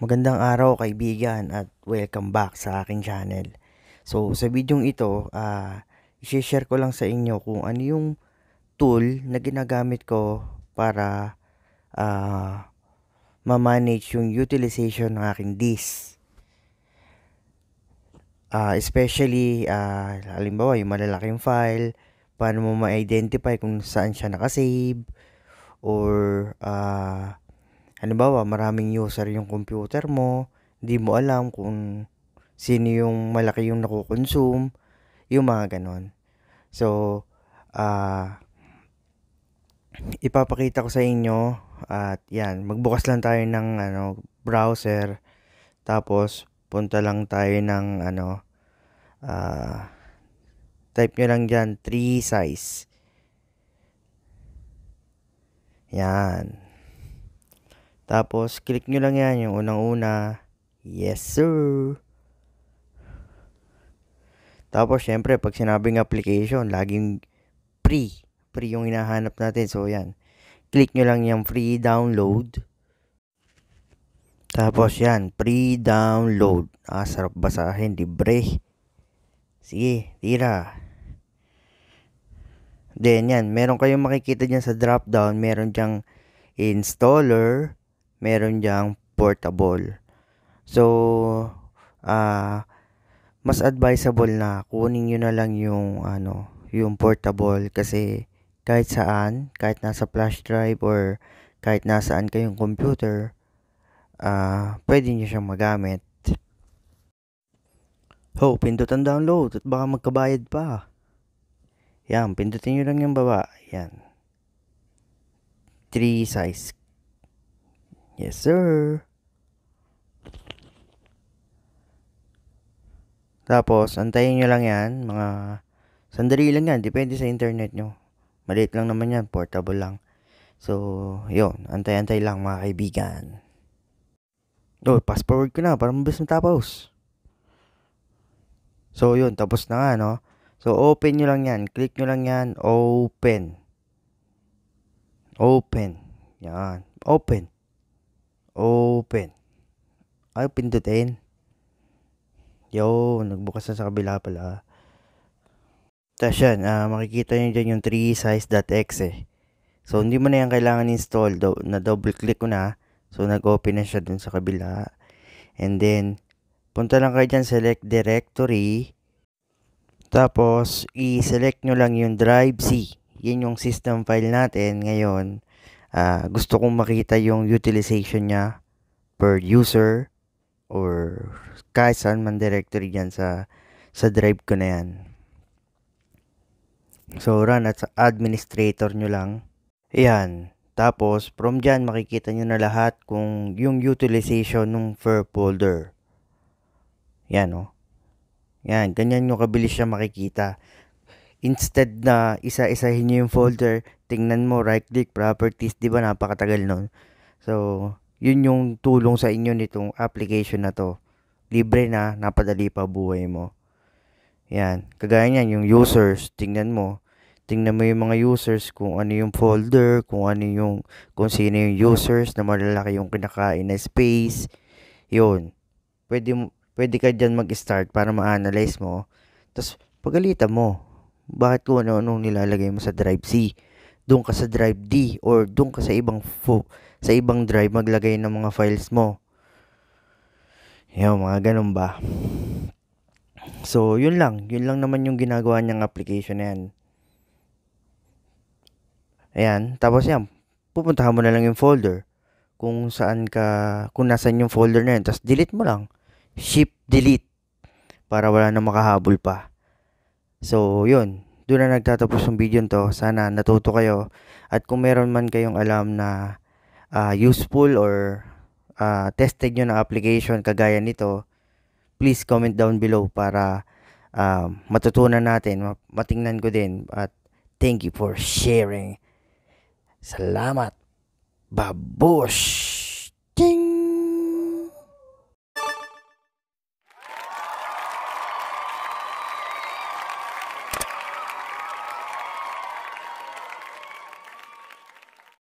Magandang araw kaibigan at welcome back sa aking channel. So sa videong ito, i-share ko lang sa inyo kung ano yung tool na ginagamit ko para ma-manage yung utilization ng aking disk. Especially, halimbawa yung malalaking file, paano mo ma-identify kung saan siya nakasave, or halimbawa maraming user yung computer mo, hindi mo alam kung sino yung malaki yung nakukonsume, yung mga ganon. So, ipapakita ko sa inyo at yan, magbukas lang tayo ng browser, tapos punta lang tayo ng type nyo lang dyan 3 size. Yan. Tapos click nyo lang yan, yung unang-una. Yes sir. Tapos syempre pag sinabing application, laging free yung hinahanap natin. So yan, click nyo lang yung free download. Tapos yan, free download. Sarap basahin, libre. Sige, tira. Then yan, meron kayong makikita dyan sa drop down, meron dyang installer, meron dyang portable. So, mas advisable na kunin nyo na lang yung yung portable, kasi kahit saan, kahit nasa flash drive or kahit nasaan kayong computer, pwede nyo siyang magamit. Pindutan download at baka magkabayad pa. Yan, pindutin nyo lang yung baba. Yan. 3 size. Yes sir. Tapos, antayin nyo lang yan. Mga sandali lang yan. Depende sa internet nyo. Maliit lang naman yan. Portable lang. So, yun. Antay-antay lang mga kaibigan. Fast forward ko na para mabilis matapos. So, yun. Tapos na nga, no? So, open nyo lang yan. Click nyo lang yan. Open. Yan. Open. Ay, pindutin. Nagbukas na sa kabila pala. Tapos yan, makikita nyo dyan yung 3size.exe. So, hindi mo na yan kailangan install. Na double click ko na. So, nag-open na siya dun sa kabila. And then, punta lang kayo dyan, select directory. Tapos, i-select nyo lang yung drive C. Yan yung system file natin. Ngayon, gusto kong makita yung utilization niya per user or kahit saan man directory dyan sa drive ko na yan. So, run at administrator nyo lang. Ayan. Tapos, from dyan, makikita nyo na lahat kung yung utilization ng per folder. Yan, Yan, ganyan nyo kabilis siya makikita. Instead na isa-isahin nyo yung folder, tingnan mo, right-click, properties, di ba napakatagal nun? So, yun yung tulong sa inyo nitong application na to. Libre na, napadali pa buhay mo. Yan, kagaya niyan, yung users, tingnan mo yung mga users, kung ano yung folder, kung sino yung users na malalaki yung kinakain na space. Yun, pwede ka dyan mag-start para ma-analyze mo. Tapos, pagalitan mo, bakit kung ano-anong nilalagay mo sa drive C, doon ka sa drive D, or doon ka sa ibang drive maglagay ng mga files mo. Yung mga ganun ba. So, yun lang naman yung ginagawa niyang application na yan. Ayan, tapos yan, pupuntahan mo na lang yung folder kung nasan yung folder na yan, tapos delete mo lang, shift delete, para wala na makahabol pa. So, yun, doon na nagtatapos yung video to. Sana natuto kayo, at kung meron man kayong alam na useful or tested nyo na application kagaya nito, please comment down below para matutunan natin, matingnan ko din, at thank you for sharing. Salamat. Babush!